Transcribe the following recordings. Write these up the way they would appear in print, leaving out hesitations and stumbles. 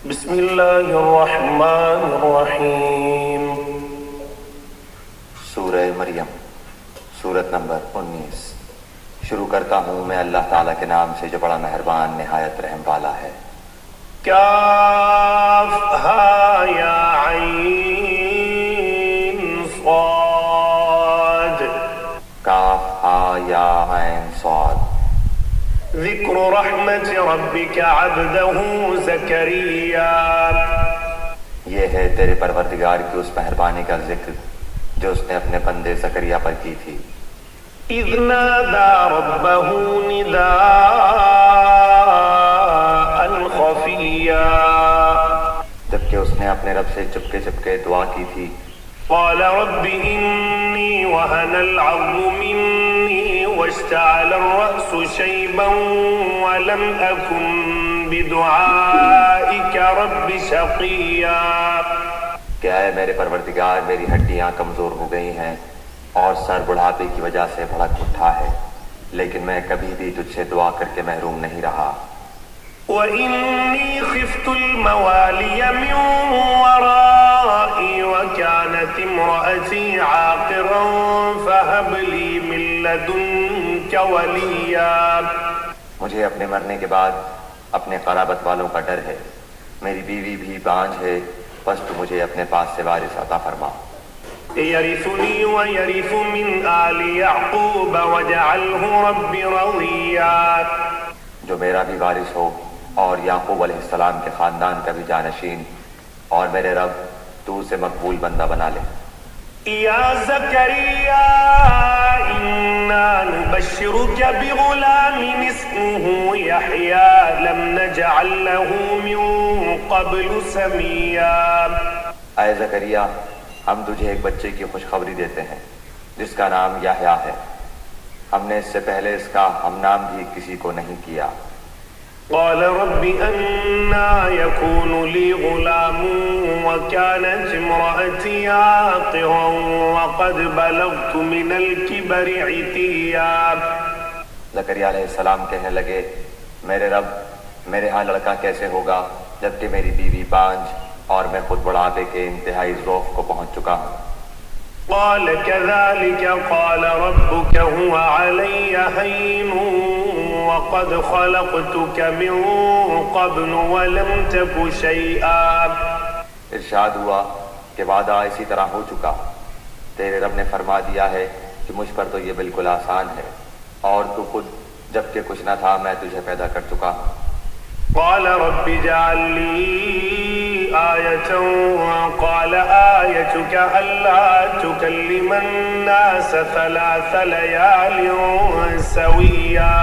بسم اللہ الرحمن الرحیم۔ سورہ مریم، سورت نمبر 19۔ شروع کرتا ہوں میں اللہ تعالیٰ کے نام سے جو بڑا مہربان نہایت رحم والا ہے۔ کاف ہا یا عین صاد، کاف ہا یا عین صاد۔ ذکر رحمت ربک عبدہ زکریا، یہ ہے تیرے پروردگار کی اس مہربانی کا ذکر جو اس نے اپنے بندے زکریا پر کی تھی۔ اذ نادى ربه نداء خفيا، جبکہ اس نے اپنے رب سے چپکے چپکے دعا کی تھی۔ قال رب إني وهن العظم مني واشتعل الرأس شيبا ولم أكن بدعائك رب شقيا، کہ اے میرے پروردگار، میری ہڈیاں کمزور ہو گئی ہیں اور سر بڑھاپے کی وجہ سے بھڑک اٹھا ہے، لیکن میں کبھی بھی تجھ سے دعا کر کے محروم نہیں رہا۔ وإني خفت الموالي من ورائي وكانت امرأتي عاقرا فهب لي من لدنك وليا، مجھے اپنے مرنے کے بعد اپنے قرابت والوں کا ڈر ہے، میری بیوی بھی بانجھ ہے، بس تو مجھے اپنے پاس سے وارث عطا فرما۔ يرثني ويرث من آل يعقوب واجعله رب رضيا، جو میرا بھی وارث ہو اور یعقوب علیہ السلام کے خاندان کا بھی جانشین، اور میرے رب تو اسے مقبول بندہ بنا لے۔ يا زكريا إنا نبشرك بغلام اسمه يحيى لم نجعل له من قبل سميا، اے زکریا، ہم تجھے ایک بچے کی خوشخبری دیتے ہیں جس کا نام یحییٰ ہے، ہم نے اس سے پہلے اس کا ہم نام بھی کسی کو نہیں کیا۔ قال رب أنا يكون لي غلام وكانت امرأتي عاقرا وقد بلغت من الكبر عتيا، زکریا علیہ السلام کہنے لگے، میرے رب، میرے ہاں لڑکا کیسے ہوگا جبکہ میری بیوی بانجھ اور میں خود بڑھاپے کے انتہائی ذوق کو پہنچ چکا ہوں۔ قال كذلك قال ربك هو علي هين وقد خلقتك من قبل ولم تك شيئا، ارشاد ہوا کہ وعدہ اسی طرح ہو چکا، تیرے رب نے فرما دیا ہے کہ مجھ پر تو یہ بالکل آسان ہے، اور تو خود جبکہ کچھ نہ تھا میں تجھے پیدا کر چکا ہوں۔ قال رب اجعل لي آية قال آيتك ألا تكلم الناس 3 ليال سويا،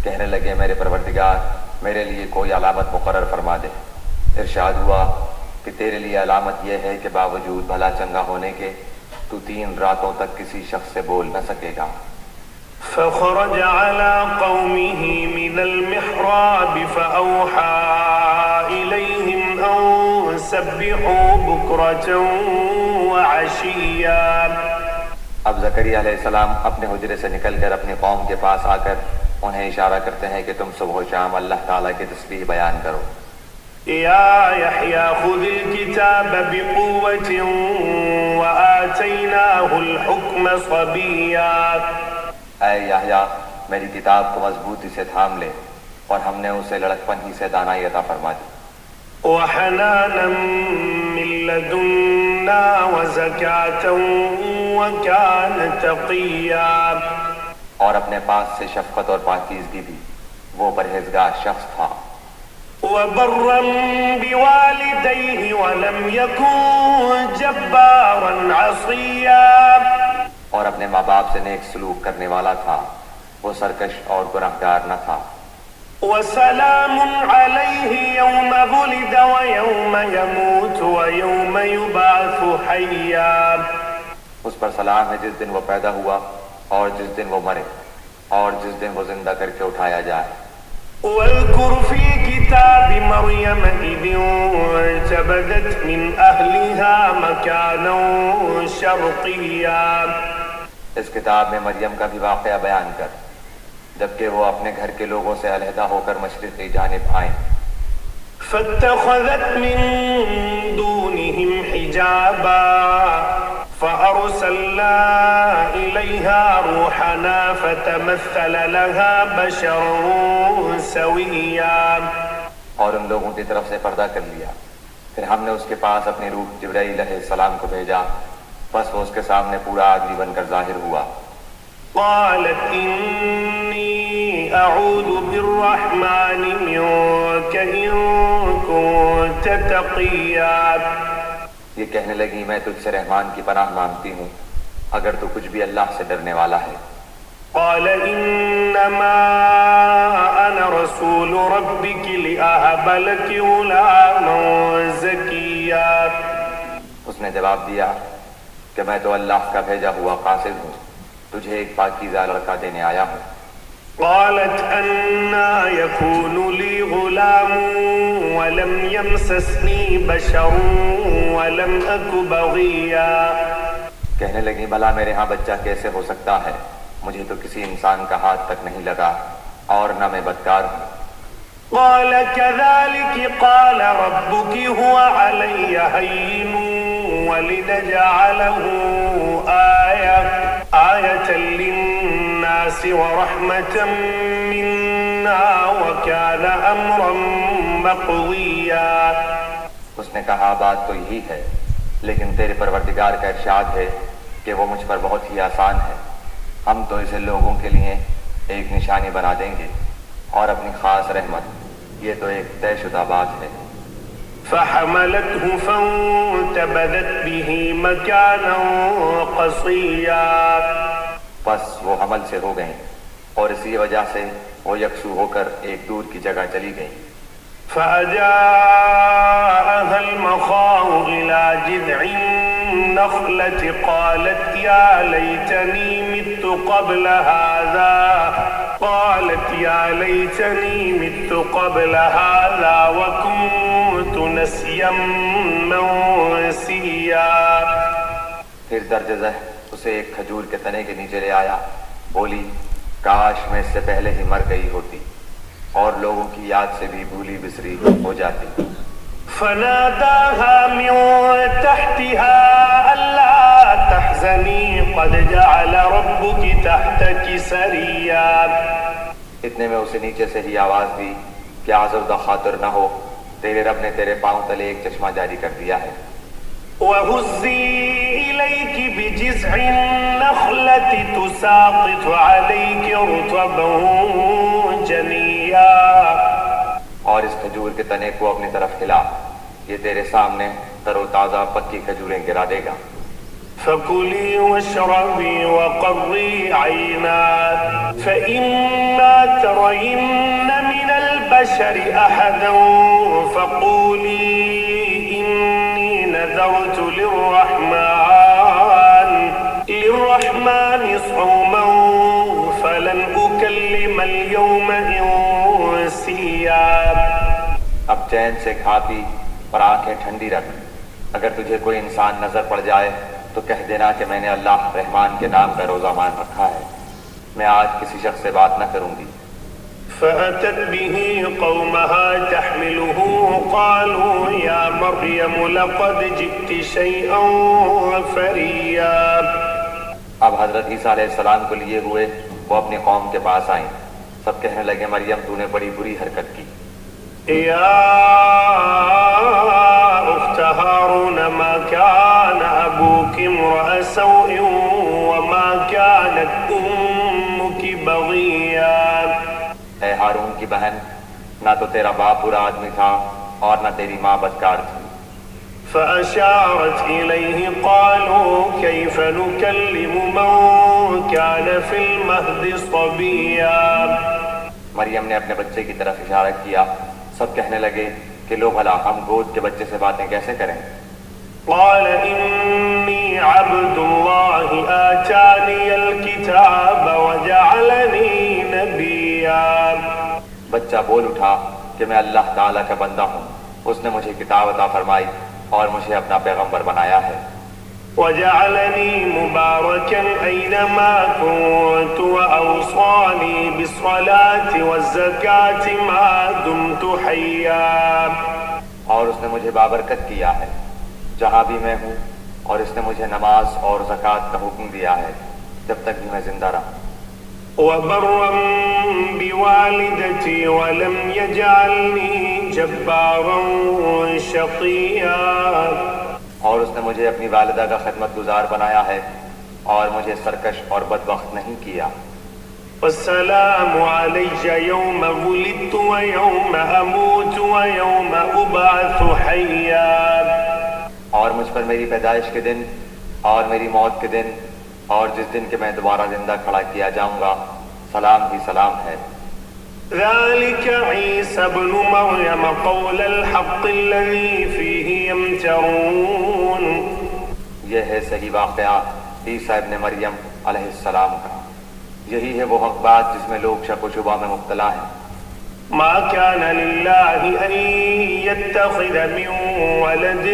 کہنے لگے میرے پروردگار میرے لیے کوئی علامت مقرر فرما دے۔ ارشاد ہوا کہ تیرے لیے علامت یہ ہے کہ باوجود بھلا چنگا ہونے کے تو 3 راتوں تک کسی شخص سے بول نہ سکے گا۔ فخرج على قومه من المحراب فأوحى إليهم أن سبحوا بكرة وعشيا، اب زکریا علیہ السلام اپنے حجرے سے نکل کر اپنی قوم کے پاس آ کر انہیں اشارہ کرتے ہیں کہ تم صبح و شام اللہ تعالیٰ کی تسبیح بیان کرو۔ يا يحيى خذ الكتاب بقوة وآتيناه الحكم صبيا، اے یحییٰ، میری کتاب کو مضبوطی سے تھام لے، اور ہم نے اسے لڑکپن ہی سے دانائی عطا فرما دی۔ وحنانا من لدنا وزكاة وكان تقيا، اور اپنے پاس سے شفقت اور پاکیزگی بھی، وہ پرہیزگار شخص تھا۔ وبرا بوالديه ولم يكن جبارا عصيا، اور اپنے ماں باپ سے نیک سلوک کرنے والا تھا، وہ سرکش اور گناہگار نہ تھا۔ وسلام عليه يوم ولد ويوم يموت ويوم يبعث حيا، اس پر سلام ہے جس دن وہ پیدا ہوا اور جس دن وہ مرے اور جس دن وہ زندہ کر کے اٹھایا جائے۔ واذكر في كتاب مريم إذ انتبذت من أهلها مكانا شرقيا، اس کتاب میں مریم کا بھی واقعہ بیان کر جبکہ وہ اپنے گھر کے لوگوں سے علیحدہ ہو کر مشرقی جانب آئیں۔ فاتخذت من دونهم حجابا فأرسلنا إليها روحنا فتمثل لها بشرا سويا. اور ان لوگوں کی طرف سے پردہ کر لیا. پھر ہم نے اس کے پاس اپنی روح جبرائیل علیہ السلام کو بھیجا، بس وہ اس کے سامنے پورا آدمی بن کر ظاہر ہوا. قالت إني أعوذ بالرحمن منك إن كنت تقيا. یہ کہنے لگی میں تجھ سے رحمان کی پناہ مانگتی ہوں اگر تو کچھ بھی اللہ سے ڈرنے والا ہے. قال إنما أنا رسول ربك لأهب لك غلاما زكيا. اس نے جواب دیا کہ میں تو اللہ کا بھیجا ہوا قاصد ہوں، تجھے ایک پاکیزہ لڑکا دینے آیا ہوں. قالت أنى يكون لي غلام ولم يمسسني بشر ولم أك بغيا. کہنے لگی بھلا میرے ہاں بچہ کیسے ہو سکتا ہے، مجھے تو کسی انسان کا ہاتھ تک نہیں لگا اور نہ میں بدکار ہوں. قال كذلك قال ربك هو علي هين ولنجعله آية للناس ورحمة منا وكان أمرا مقضيا. اس نے کہا بات تو یہی ہے، لیکن تیرے پروردگار کا ارشاد ہے کہ وہ مجھ پر بہت ہی آسان ہے، ہم تو اسے لوگوں کے لیے ایک نشانی بنا دیں گے اور اپنی خاص رحمت، یہ تو ایک طے شدہ بات ہے. فحملته فانتبذت به مكانا قصيا. پس وہ حمل سے ہو گئیں اور اسی وجہ سے وہ یکسو ہو کر ایک دور کی جگہ چلی گئیں. فأجاءها المخاض إلى جذع النخلة قالت يا ليتني مت قبل هذا وكنت نسيا منسيا. پھر درج ذہ اسے ایک کھجور کے تنے کے نیچے لے آیا، بولی کاش میں اس سے پہلے ہی مر گئی ہوتی اور لوگوں کی یاد سے بھی بھولی بسری ہو جاتی. فناداها من تحتها ألا تحزني قد جعل ربك تحتك سريا. اتنے میں اسے نیچے سے ہی آواز دی کہ آزردہ خاطر نہ ہو، تیرے رب نے تیرے پاؤں تلے ایک چشمہ جاری کر دیا ہے. وهزي إليك بجذع النخلة تساقط عليك رطبا جنيا. اور اس کھجور کے تنے کو اپنی طرف ہلا، یہ تیرے سامنے تر و تازہ پکی کھجوریں گرا دے گا. فكلي واشربي وقري عينا فإما ترين من البشر أحدا فقولي إني نذرت للرحمن صوما فلن أكلم اليوم إنسيا. اب چین سے کھا پی اور آنکھیں ٹھنڈی رکھ، اگر تجھے کوئی انسان نظر پڑ جائے تو کہہ دینا کہ میں نے اللہ رحمان کے نام کا روزہ مان رکھا ہے، میں آج کسی شخص سے بات نہ کروں گی. فأتت به قومها تحمله قالوا يا مريم لقد جئت شيئا فريا. اب حضرت عیسیٰ علیہ السلام کو لیے ہوئے وہ اپنی قوم کے پاس آئیں، سب کہنے لگے مریم تو نے بڑی بری حرکت کی. يا أخت هارون ما كان أبوك امرأ سوء وما كانت أمك بغيا. اے ہارون کی بہن، نہ تو تیرا باپ برا آدمی تھا اور نہ تیری ماں بدکار تھی. فأشارت إليه قالوا كيف نكلم من كان في المهد صبيا. مریم نے اپنے بچے کی طرف اشارہ کیا، سب کہنے لگے کہ لو بھلا ہم گود کے بچے سے باتیں کیسے کریں. قال إني عبد الله آتاني الكتاب وجعلني نبيا. بچہ بول اٹھا کہ میں اللہ تعالیٰ کا بندہ ہوں، اس نے مجھے کتاب عطا فرمائی اور مجھے اپنا پیغمبر بنایا ہے. وجعلني مباركا أينما كنت وأوصاني بالصلاة والزكاة ما دمت حيا. اور اس نے مجھے بابرکت کیا ہے جہاں بھی میں ہوں، اور اس نے مجھے نماز اور زکوٰۃ کا حکم دیا ہے جب تک بھی میں زندہ رہا. وبرا بوالدتي ولم يجعلني جبارا شقيا. اور اس نے مجھے اپنی والدہ کا خدمت گزار بنایا ہے اور مجھے سرکش اور بدبخت نہیں کیا. والسلام علي يوم ولدت ويوم أموت ويوم أبعث حيا. اور مجھ پر میری پیدائش کے دن اور میری موت کے دن اور جس دن کہ میں دوبارہ زندہ کھڑا کیا جاؤں گا سلام ہی سلام ہے. ذلك عيسى ابن مريم قول الحق الذي فيه يمترون. یہ ہے صحیح واقعہ عیسیٰ ابن مریم علیہ السلام کا، یہی ہے وہ حق بات جس میں لوگ شک و شبہ میں مبتلا ہیں. ما كان لله أن يتخذ من ولد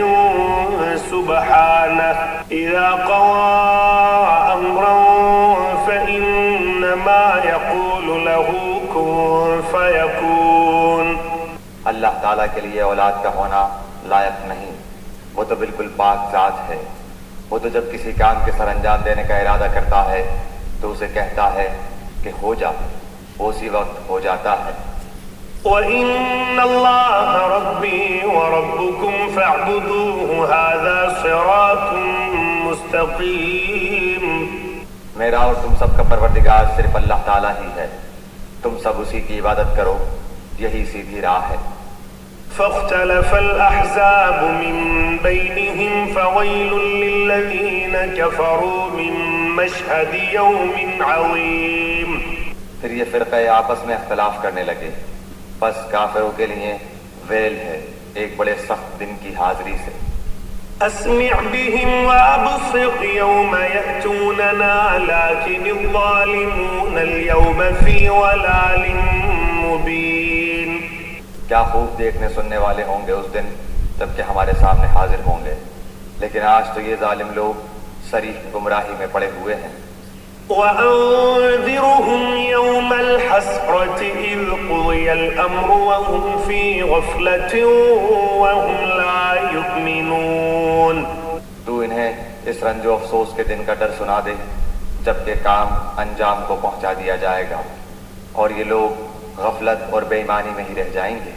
سبحانه إذا قضى أمرا فإنما يقول له كن فيكون. اللہ تعالیٰ کے لیے اولاد کا ہونا لائق نہیں، وہ تو بالکل پاک ذات ہے. وہ تو جب کسی کام کے سر انجام دینے کا ارادہ کرتا ہے تو اسے کہتا ہے کہ ہو جا، وہ اسی وقت ہو جاتا ہے. وَإِنَّ اللَّهَ رَبِّي وَرَبُّكُمْ فَاعْبُدُوهُ هَذَا صِرَاطٌ مُسْتَقِيمٌ. میرا اور تم سب کا پروردگار صرف اللہ تعالیٰ ہی ہے، تم سب اسی کی عبادت کرو، یہی سیدھی راہ ہے. فاختلف الأحزاب من بينهم فويل للذين كفروا من مشهد يوم عظيم. پھر یہ فرقے آپس میں اختلاف کرنے لگے، بس کافروں کے لیے ویل ہے ایک بڑے سخت دن کی حاضری سے. اسمع بهم وابصر يوم يأتوننا لكن الظالمون اليوم في ضلال مبين. کیا خوب دیکھنے سننے والے ہوں گے اس دن جبکہ ہمارے سامنے حاضر ہوں گے، لیکن آج تو یہ ظالم لوگ صریح گمراہی میں پڑے ہوئے ہیں. وأنذرهم يوم الحسرة إذ قضي الأمر وهم في غفلة وهم لا يؤمنون. تو انہیں اس رنج و افسوس کے دن کا ڈر سنا دے جبکہ کام انجام کو پہنچا دیا جائے گا اور یہ لوگ غفلت اور بے ایمانی میں ہی رہ جائیں گے.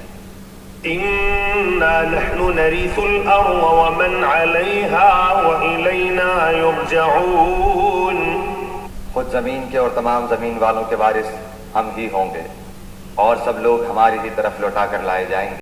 إنا نحن نرث الأرض ومن عليها وإلينا يرجعون. خود زمین کے اور تمام زمین والوں کے وارث ہم ہی ہوں گے اور سب لوگ ہماری ہی طرف لوٹا کر لائے جائیں گے.